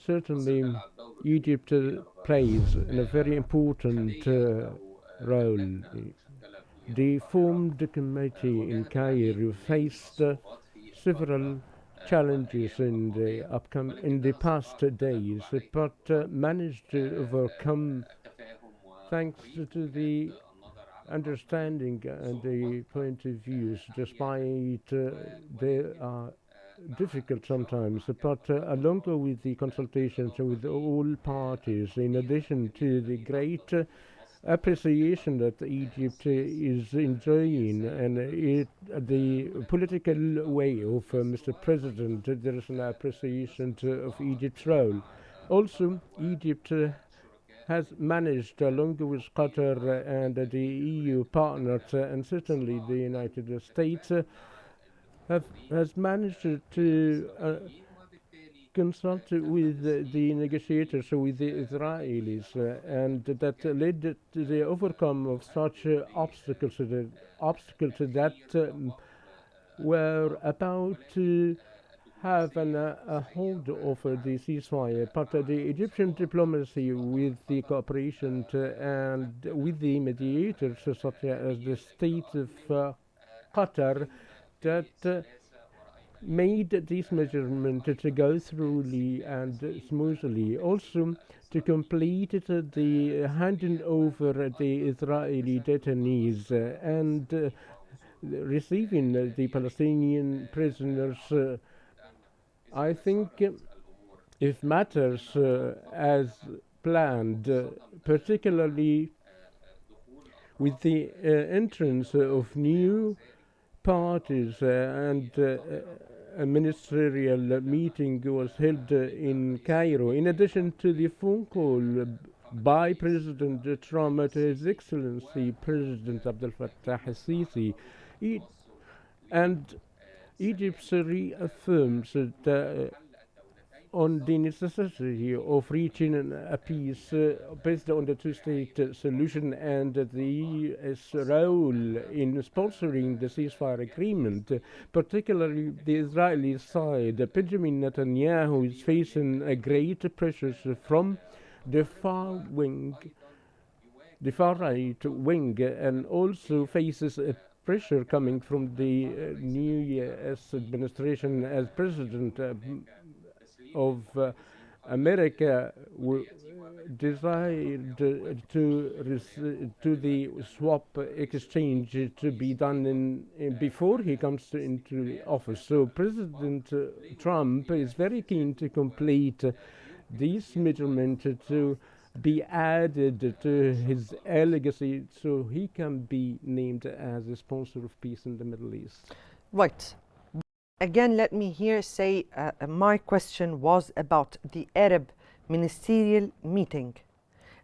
Certainly, Egypt plays a very important role. The formed committee in Cairo faced several challenges in the past days, but managed to overcome thanks to the understanding and the point of views, despite they are difficult sometimes. But along with the consultations with all parties, in addition to the great appreciation that Egypt is enjoying, and the political way of Mr. President, there is an appreciation of Egypt's role. Also, Egypt has managed, along with Qatar and the EU partners, and certainly the United States, has managed to consult with the negotiators, with the Israelis, and that led to the overcome of such obstacles that were about to have a hold over the ceasefire. But the Egyptian diplomacy, with the cooperation and with the mediators, such as the state of Qatar, that made this measurement to go throughly and smoothly. Also, to complete the handing over the Israeli detainees and receiving the Palestinian prisoners. I think if matters as planned, particularly with the entrance of new parties and a ministerial meeting was held in Cairo, in addition to the phone call by President Trump to His Excellency President Abdel Fattah al-Sisi. And Egypt reaffirms on the necessity of reaching a peace based on the two-state solution, and the U.S. role in sponsoring the ceasefire agreement, particularly the Israeli side. Benjamin Netanyahu is facing great pressures from the far right wing, and also faces a pressure coming from the new U.S. administration, as President of America desired to the swap exchange to be done before he comes into office. So President Trump is very keen to complete this measurement to be added to his legacy, so he can be named as a sponsor of peace in the Middle East. Right. Again, let me here say my question was about the Arab ministerial meeting.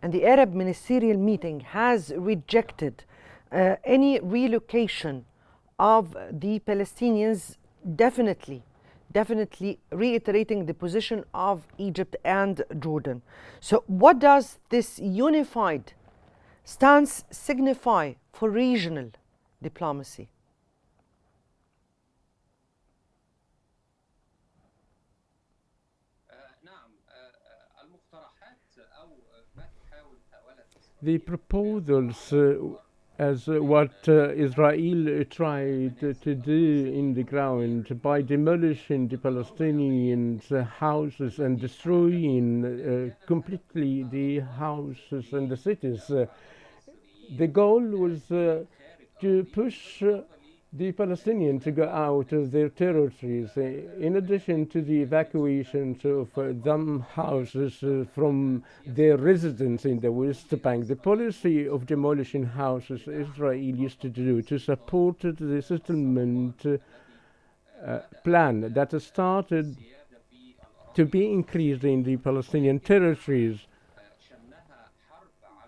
And the Arab ministerial meeting has rejected any relocation of the Palestinians, definitely reiterating the position of Egypt and Jordan. So what does this unified stance signify for regional diplomacy? The proposals, as what Israel tried to do in the ground by demolishing the Palestinians' houses and destroying completely the houses and the cities. The goal was to push the Palestinians to go out of their territories, in addition to the evacuations of them houses from their residence in the West Bank. The policy of demolishing houses Israel used to do to support the settlement plan that started to be increased in the Palestinian territories.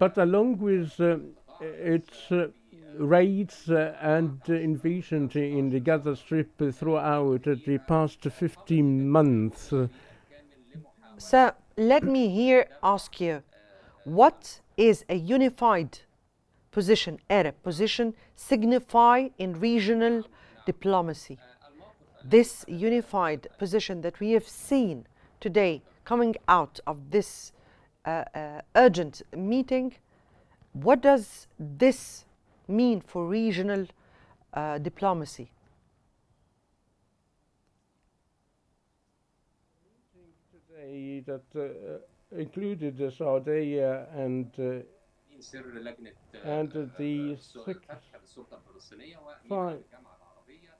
But along with its raids and invasion in the Gaza Strip throughout the past 15 months. So let me here ask you, what is a unified position, Arab position, signify in regional diplomacy? this unified position that we have seen today coming out of this urgent meeting, what does this mean for regional diplomacy? Today that included Saudi and the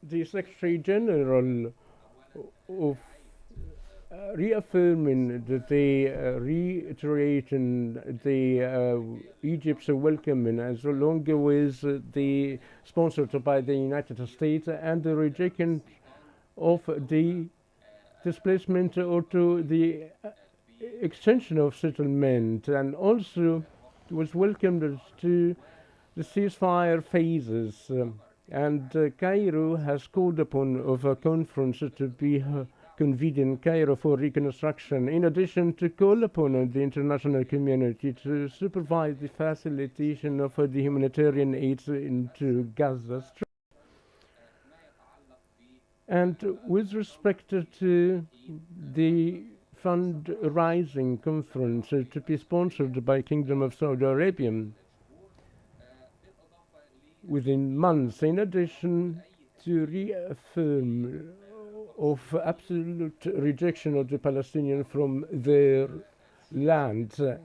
the Secretary General of reaffirming that they reiterating the Egypt's welcoming as long with the sponsored by the United States and the rejection of the displacement or to the extension of settlement, and also was welcomed to the ceasefire phases. And Cairo has called upon of a conference to be convened in Cairo for reconstruction, in addition to call upon the international community to supervise the facilitation of the humanitarian aid into Gaza Strip. And with respect to the fundraising conference to be sponsored by Kingdom of Saudi Arabia within months, in addition to reaffirm of absolute rejection of the Palestinians from their land,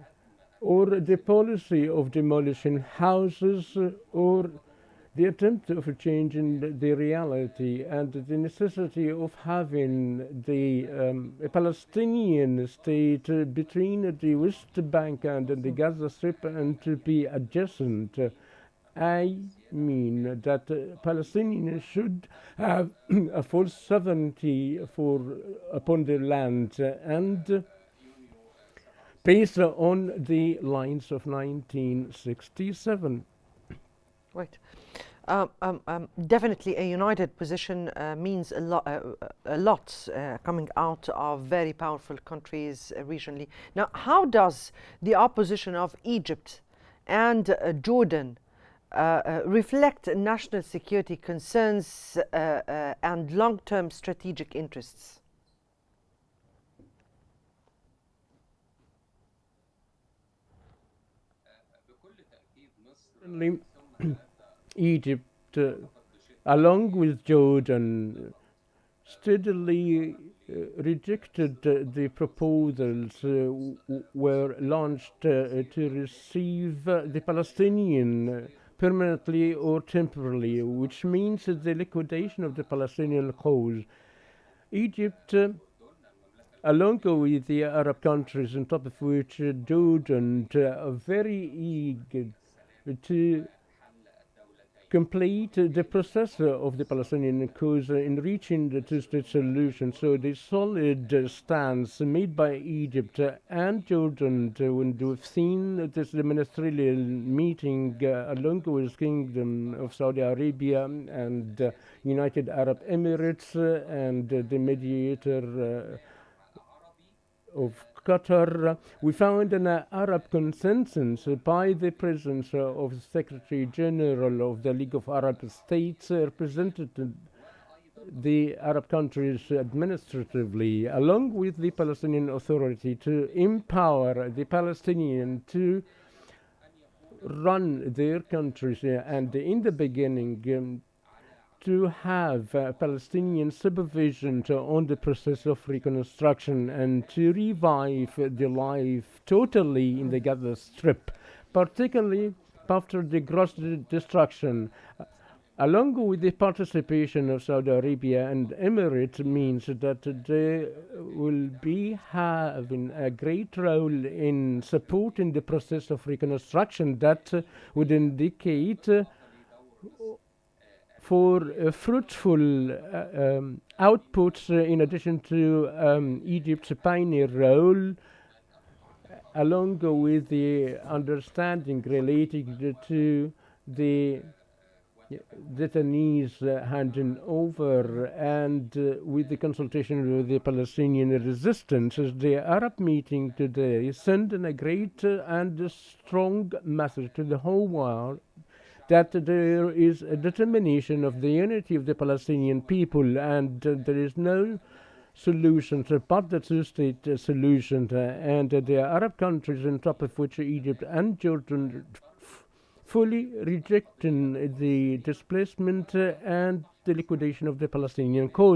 or the policy of demolishing houses, or the attempt of changing the reality, and the necessity of having the Palestinian state between the West Bank and the Gaza Strip and to be adjacent. I mean that Palestinians should have a full sovereignty upon their land, and based on the lines of 1967. Right. Definitely a united position means a lot coming out of very powerful countries regionally. Now, how does the opposition of Egypt and Jordan reflect national security concerns and long-term strategic interests? Egypt, along with Jordan, steadily rejected the proposals were launched to receive the Palestinian permanently or temporarily, which means the liquidation of the Palestinian cause. Egypt, along with the Arab countries, on top of which Jordan, are very eager to complete the process of the Palestinian cause in reaching the two-state solution. So the solid stance made by Egypt and Jordan, when we've seen this ministerial meeting along with Kingdom of Saudi Arabia and United Arab Emirates and the mediator of Qatar, we found an Arab consensus by the presence of the Secretary General of the League of Arab States, represented the Arab countries administratively, along with the Palestinian Authority, to empower the Palestinians to run their countries, and in the beginning to have Palestinian supervision on the process of reconstruction and to revive the life totally in the Gaza Strip, particularly after the gross destruction. Along with the participation of Saudi Arabia and Emirates means that they will be having a great role in supporting the process of reconstruction that would indicate for fruitful outputs, in addition to Egypt's pioneer role, along with the understanding relating to the detainees handing over, and with the consultation with the Palestinian resistance. The Arab meeting today sent a great and strong message to the whole world that there is a determination of the unity of the Palestinian people, and there is no solution but the two-state solution, and the Arab countries, on top of which Egypt and Jordan, fully rejecting the displacement and the liquidation of the Palestinian cause.